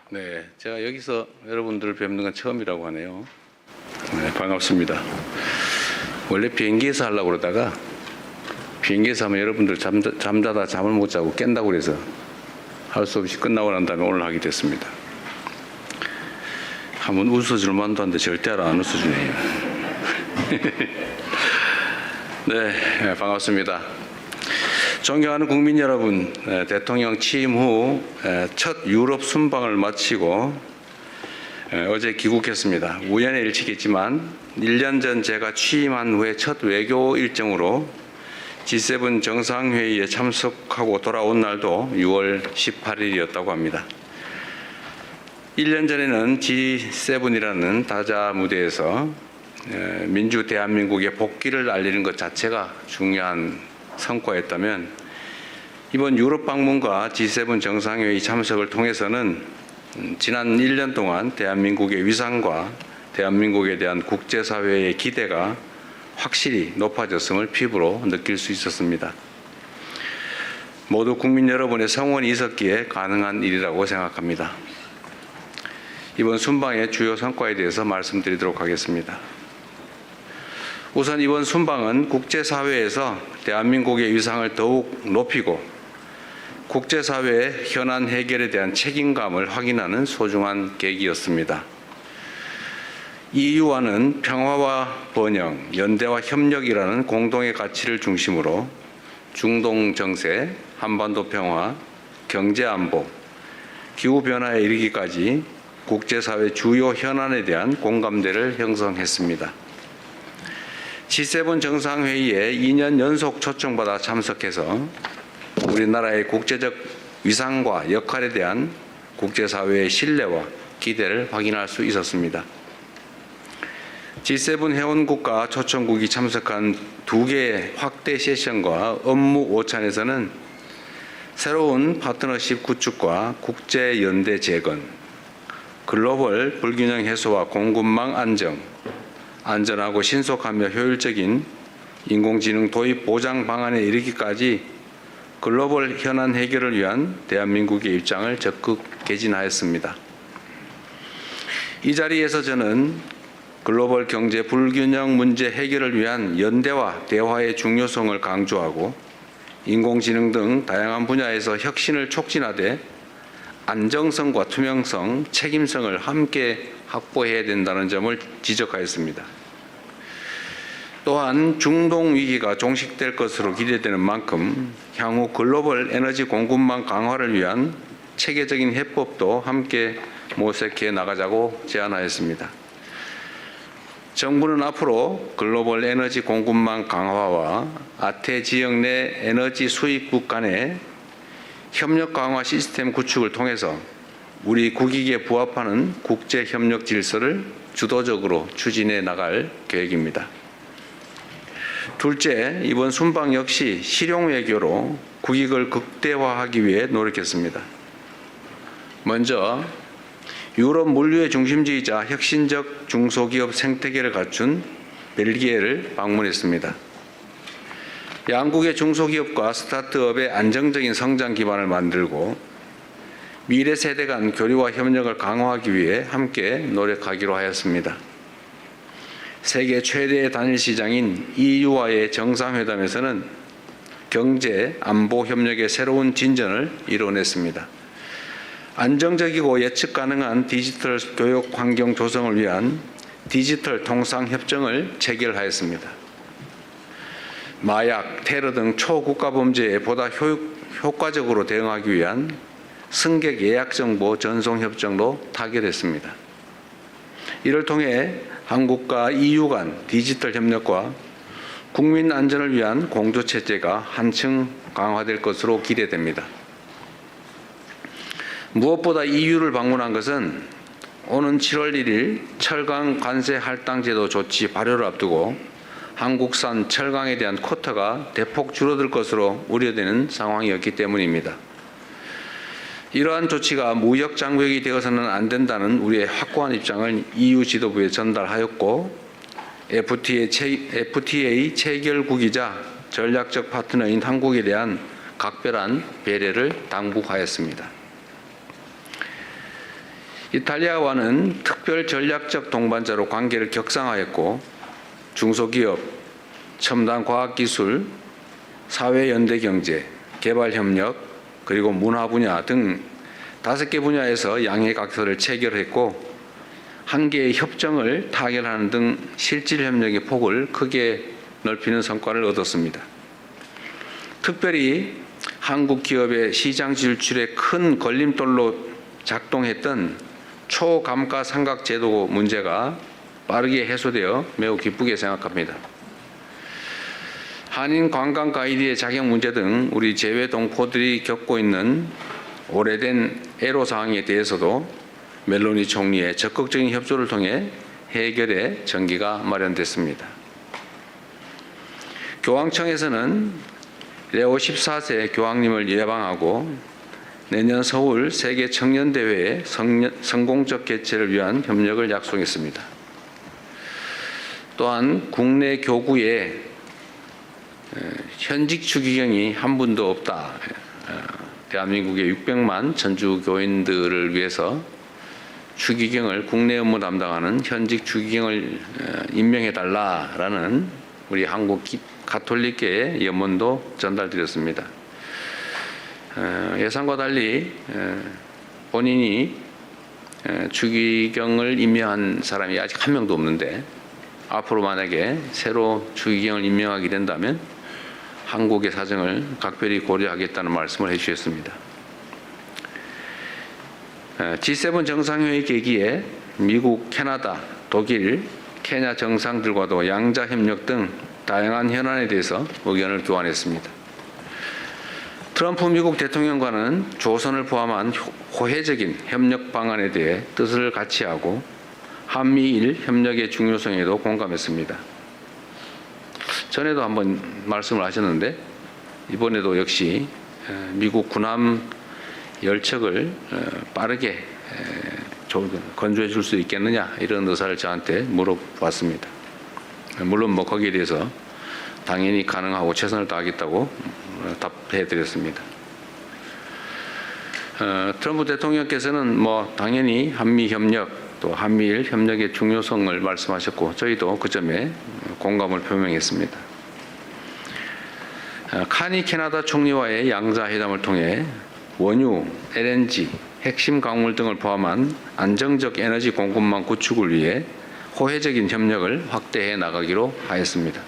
네, 제가 여기서 여러분들을 뵙는 건 처음이라고 하네요. 네, 반갑습니다. 원래 비행기에서 하려고 그러다가 비행기에서 하면 여러분들 잠자다 잠을 못 자고 깬다고 그래서 할 수 없이 끝나고 난 다음에 오늘 하게 됐습니다. 한번 웃어줄 만도 한데 절대 안 웃어주네요. 네, 반갑습니다. 존경하는 국민 여러분, 대통령 취임 후 첫 유럽 순방을 마치고 어제 귀국했습니다. 우연의 일치겠지만 1년 전 제가 취임한 후에 첫 외교 일정으로 G7 정상회의에 참석하고 돌아온 날도 6월 18일이었다고 합니다. 1년 전에는 G7이라는 다자 무대에서 민주 대한민국의 복귀를 알리는 것 자체가 중요한 성과였다면 이번 유럽 방문과 G7 정상회의 참석을 통해서는 지난 1년 동안 대한민국의 위상과 대한민국에 대한 국제사회의 기대가 확실히 높아졌음을 피부로 느낄 수 있었습니다. 모두 국민 여러분의 성원이 있었기에 가능한 일이라고 생각합니다. 이번 순방의 주요 성과에 대해서 말씀드리도록 하겠습니다. 우선 이번 순방은 국제사회에서 대한민국의 위상을 더욱 높이고 국제사회의 현안 해결에 대한 책임감을 확인하는 소중한 계기였습니다. EU와는 평화와 번영, 연대와 협력이라는 공동의 가치를 중심으로 중동 정세, 한반도 평화, 경제 안보, 기후변화에 이르기까지 국제사회 주요 현안에 대한 공감대를 형성했습니다. G7 정상회의에 2년 연속 초청받아 참석해서 우리나라의 국제적 위상과 역할에 대한 국제사회의 신뢰와 기대를 확인할 수 있었습니다. G7 회원국과 초청국이 참석한 2개의 확대 세션과 업무 오찬에서는 새로운 파트너십 구축과 국제연대 재건, 글로벌 불균형 해소와 공급망 안정, 안전하고 신속하며 효율적인 인공지능 도입 보장 방안에 이르기까지 글로벌 현안 해결을 위한 대한민국의 입장을 적극 개진하였습니다. 이 자리에서 저는 글로벌 경제 불균형 문제 해결을 위한 연대와 대화의 중요성을 강조하고 인공지능 등 다양한 분야에서 혁신을 촉진하되 안정성과 투명성, 책임성을 함께 확보해야 된다는 점을 지적하였습니다. 또한 중동 위기가 종식될 것으로 기대되는 만큼 향후 글로벌 에너지 공급망 강화를 위한 체계적인 해법도 함께 모색해 나가자고 제안하였습니다. 정부는 앞으로 글로벌 에너지 공급망 강화와 아태 지역 내 에너지 수입국 간의 협력 강화 시스템 구축을 통해서 우리 국익에 부합하는 국제 협력 질서를 주도적으로 추진해 나갈 계획입니다. 둘째, 이번 순방 역시 실용 외교로 국익을 극대화하기 위해 노력했습니다. 먼저 유럽 물류의 중심지이자 혁신적 중소기업 생태계를 갖춘 벨기에를 방문했습니다. 양국의 중소기업과 스타트업의 안정적인 성장 기반을 만들고 미래 세대 간 교류와 협력을 강화하기 위해 함께 노력하기로 하였습니다. 세계 최대의 단일 시장인 EU와의 정상회담에서는 경제, 안보 협력의 새로운 진전을 이뤄냈습니다. 안정적이고 예측 가능한 디지털 교육 환경 조성을 위한 디지털 통상 협정을 체결하였습니다. 마약, 테러 등 초국가 범죄에 보다 효과적으로 대응하기 위한 승객 예약 정보 전송 협정도 타결했습니다. 이를 통해 한국과 EU 간 디지털 협력과 국민 안전을 위한 공조 체제가 한층 강화될 것으로 기대됩니다. 무엇보다 EU를 방문한 것은 오는 7월 1일 철강 관세 할당 제도 조치 발효를 앞두고 한국산 철강에 대한 쿼터가 대폭 줄어들 것으로 우려되는 상황이었기 때문입니다. 이러한 조치가 무역 장벽이 되어서는 안 된다는 우리의 확고한 입장을 EU 지도부에 전달하였고 FTA 체결국이자 전략적 파트너인 한국에 대한 각별한 배려를 당부하였습니다. 이탈리아와는 특별 전략적 동반자로 관계를 격상하였고 중소기업, 첨단 과학기술, 사회연대경제, 개발협력, 그리고 문화 분야 등 5개 분야에서 양해각서를 체결했고 1개의 협정을 타결하는 등 실질 협력의 폭을 크게 넓히는 성과를 얻었습니다. 특별히 한국 기업의 시장 진출에 큰 걸림돌로 작동했던 초감가상각제도 문제가 빠르게 해소되어 매우 기쁘게 생각합니다. 한인 관광 가이드의 자격 문제 등 우리 제외 동포들이 겪고 있는 오래된 애로사항에 대해서도 멜로니 총리의 적극적인 협조를 통해 해결의 전기가 마련됐습니다. 교황청에서는 레오 14세 교황님을 예방하고 내년 서울 세계 청년대회의 성공적 개최를 위한 협력을 약속했습니다. 또한 국내 교구에 현직 추기경이 한 분도 없다. 대한민국의 600만 전주 교인들을 위해서 추기경을 국내 업무 담당하는 현직 추기경을 임명해달라라는 우리 한국 가톨릭계의 염원도 전달드렸습니다. 예상과 달리 본인이 추기경을 임명한 사람이 아직 한 명도 없는데 앞으로 만약에 새로 추기경을 임명하게 된다면 한국의 사정을 각별히 고려하겠다는 말씀을 해주셨습니다. G7 정상회의 계기에 미국, 캐나다, 독일, 케냐 정상들과도 양자 협력 등 다양한 현안에 대해서 의견을 교환했습니다. 트럼프 미국 대통령과는 조선을 포함한 호혜적인 협력 방안에 대해 뜻을 같이 하고 한미일 협력의 중요성에도 공감했습니다. 전에도 한번 말씀을 하셨는데 이번에도 역시 미국 군함 열척을 빠르게 건조해 줄 수 있겠느냐 이런 의사를 저한테 물어봤습니다. 물론 거기에 대해서 당연히 가능하고 최선을 다하겠다고 답해 드렸습니다. 트럼프 대통령께서는 당연히 한미 협력 또 한미일 협력의 중요성을 말씀하셨고 저희도 그 점에 공감을 표명했습니다. 카니 캐나다 총리와의 양자 회담을 통해 원유, LNG, 핵심 광물 등을 포함한 안정적 에너지 공급망 구축을 위해 호혜적인 협력을 확대해 나가기로 하였습니다.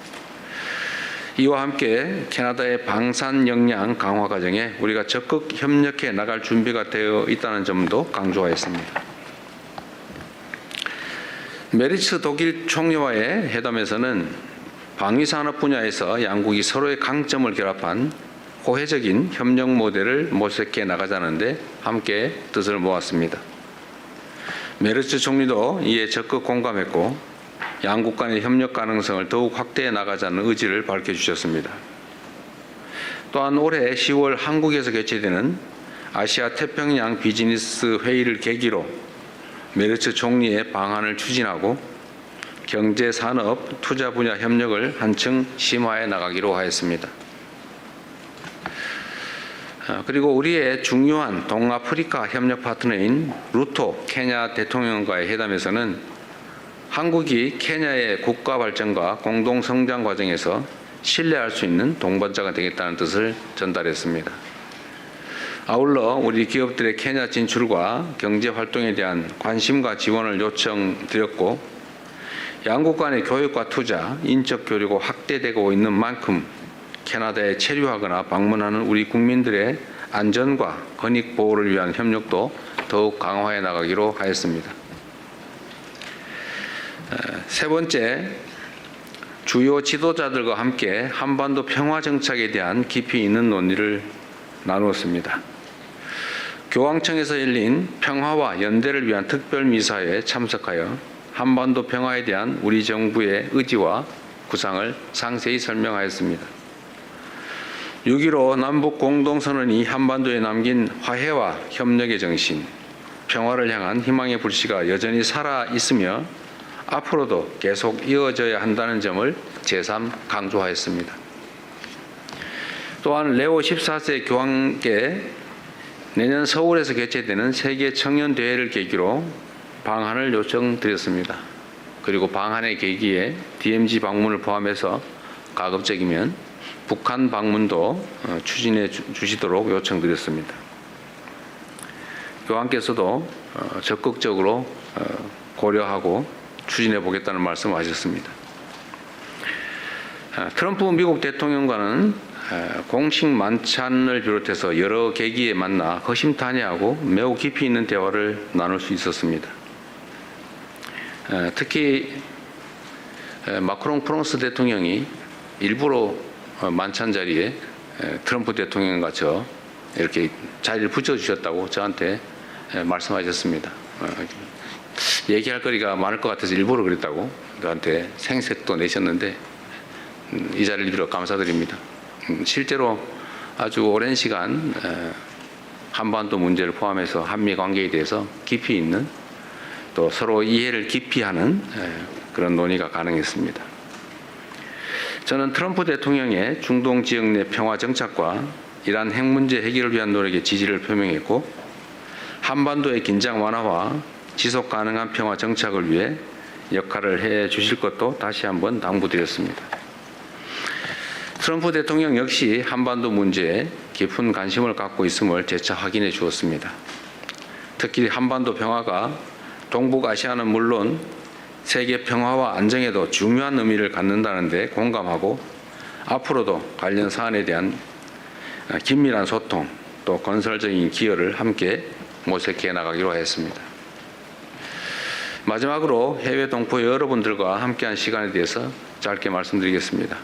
이와 함께 캐나다의 방산 역량 강화 과정에 우리가 적극 협력해 나갈 준비가 되어 있다는 점도 강조하였습니다. 메리츠 독일 총리와의 회담에서는 방위산업 분야에서 양국이 서로의 강점을 결합한 호혜적인 협력 모델을 모색해 나가자는데 함께 뜻을 모았습니다. 메르츠 총리도 이에 적극 공감했고 양국 간의 협력 가능성을 더욱 확대해 나가자는 의지를 밝혀주셨습니다. 또한 올해 10월 한국에서 개최되는 아시아 태평양 비즈니스 회의를 계기로 메르츠 총리의 방안을 추진하고 경제, 산업, 투자 분야 협력을 한층 심화해 나가기로 하였습니다. 그리고 우리의 중요한 동아프리카 협력 파트너인 루토 케냐 대통령과의 회담에서는 한국이 케냐의 국가 발전과 공동 성장 과정에서 신뢰할 수 있는 동반자가 되겠다는 뜻을 전달했습니다. 아울러 우리 기업들의 케냐 진출과 경제 활동에 대한 관심과 지원을 요청드렸고 양국 간의 교육과 투자, 인적 교류가 확대되고 있는 만큼 캐나다에 체류하거나 방문하는 우리 국민들의 안전과 권익 보호를 위한 협력도 더욱 강화해 나가기로 하였습니다. 세 번째, 주요 지도자들과 함께 한반도 평화 정착에 대한 깊이 있는 논의를 나누었습니다. 교황청에서 열린 평화와 연대를 위한 특별미사에 참석하여 한반도 평화에 대한 우리 정부의 의지와 구상을 상세히 설명하였습니다. 6.15 남북 공동선언이 한반도에 남긴 화해와 협력의 정신, 평화를 향한 희망의 불씨가 여전히 살아있으며 앞으로도 계속 이어져야 한다는 점을 재삼 강조하였습니다. 또한 레오 14세 교황께 내년 서울에서 개최되는 세계 청년 대회를 계기로 방한을 요청드렸습니다. 그리고 방한의 계기에 DMZ 방문을 포함해서 가급적이면 북한 방문도 추진해 주시도록 요청드렸습니다. 교황께서도 적극적으로 고려하고 추진해 보겠다는 말씀을 하셨습니다. 트럼프 미국 대통령과는 공식 만찬을 비롯해서 여러 계기에 만나 허심탄회하고 매우 깊이 있는 대화를 나눌 수 있었습니다. 특히 마크롱 프랑스 대통령이 일부러 만찬 자리에 트럼프 대통령과 저 이렇게 자리를 붙여주셨다고 저한테 말씀하셨습니다. 얘기할 거리가 많을 것 같아서 일부러 그랬다고 저한테 생색도 내셨는데 이 자리를 빌어 감사드립니다. 실제로 아주 오랜 시간 한반도 문제를 포함해서 한미 관계에 대해서 깊이 있는 또 서로 이해를 깊이 하는 그런 논의가 가능했습니다. 저는 트럼프 대통령의 중동 지역 내 평화 정착과 이란 핵 문제 해결을 위한 노력에 지지를 표명했고 한반도의 긴장 완화와 지속 가능한 평화 정착을 위해 역할을 해 주실 것도 다시 한번 당부드렸습니다. 트럼프 대통령 역시 한반도 문제에 깊은 관심을 갖고 있음을 재차 확인해 주었습니다. 특히 한반도 평화가 동북아시아는 물론 세계 평화와 안정에도 중요한 의미를 갖는다는 데 공감하고 앞으로도 관련 사안에 대한 긴밀한 소통 또 건설적인 기여를 함께 모색해 나가기로 했습니다. 마지막으로 해외 동포 여러분들과 함께한 시간에 대해서 짧게 말씀드리겠습니다.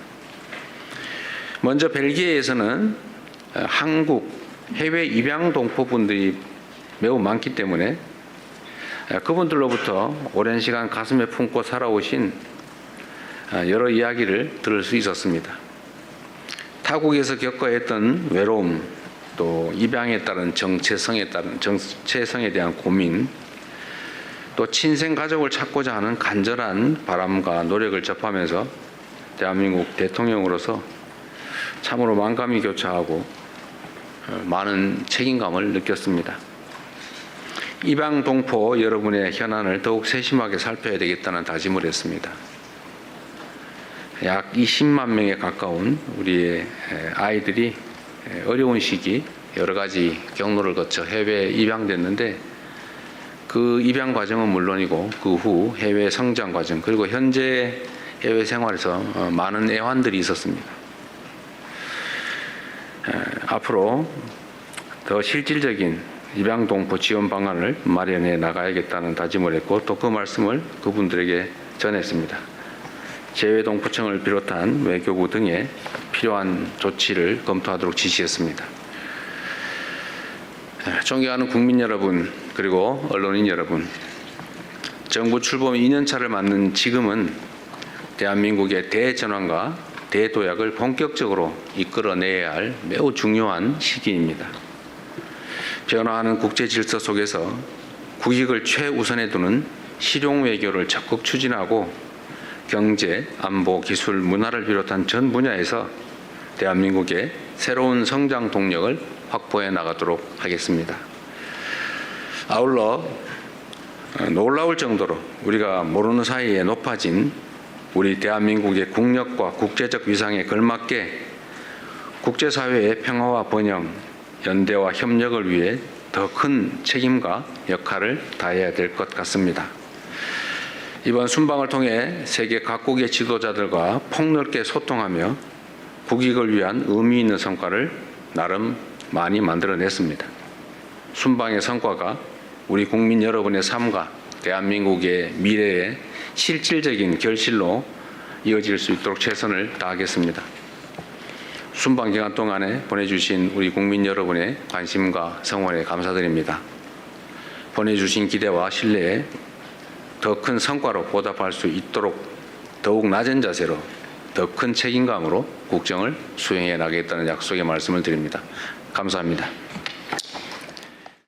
먼저 벨기에에서는 한국 해외 입양 동포분들이 매우 많기 때문에 그분들로부터 오랜 시간 가슴에 품고 살아오신 여러 이야기를 들을 수 있었습니다. 타국에서 겪어야 했던 외로움, 또 입양에 따른 정체성에 대한 고민, 또 친생 가족을 찾고자 하는 간절한 바람과 노력을 접하면서 대한민국 대통령으로서 참으로 만감이 교차하고 많은 책임감을 느꼈습니다. 입양 동포 여러분의 현안을 더욱 세심하게 살펴야 되겠다는 다짐을 했습니다. 약 20만 명에 가까운 우리의 아이들이 어려운 시기 여러 가지 경로를 거쳐 해외에 입양됐는데 그 입양 과정은 물론이고 그 후 해외 성장 과정 그리고 현재 해외 생활에서 많은 애환들이 있었습니다. 앞으로 더 실질적인 입양동포 지원 방안을 마련해 나가야겠다는 다짐을 했고 또 그 말씀을 그분들에게 전했습니다. 재외동포청을 비롯한 외교부 등의 필요한 조치를 검토하도록 지시했습니다. 존경하는 국민 여러분 그리고 언론인 여러분, 정부 출범 2년차를 맞는 지금은 대한민국의 대전환과 대도약을 본격적으로 이끌어내야 할 매우 중요한 시기입니다. 변화하는 국제 질서 속에서 국익을 최우선에 두는 실용 외교를 적극 추진하고 경제, 안보, 기술, 문화를 비롯한 전 분야에서 대한민국의 새로운 성장 동력을 확보해 나가도록 하겠습니다. 아울러 놀라울 정도로 우리가 모르는 사이에 높아진 우리 대한민국의 국력과 국제적 위상에 걸맞게 국제사회의 평화와 번영, 연대와 협력을 위해 더 큰 책임과 역할을 다해야 될 것 같습니다. 이번 순방을 통해 세계 각국의 지도자들과 폭넓게 소통하며 국익을 위한 의미 있는 성과를 나름 많이 만들어냈습니다. 순방의 성과가 우리 국민 여러분의 삶과 대한민국의 미래의 실질적인 결실로 이어질 수 있도록 최선을 다하겠습니다. 순방 기간 동안에 보내주신 우리 국민 여러분의 관심과 성원에 감사드립니다. 보내주신 기대와 신뢰에 더 큰 성과로 보답할 수 있도록 더욱 낮은 자세로 더 큰 책임감으로 국정을 수행해 나가겠다는 약속의 말씀을 드립니다. 감사합니다.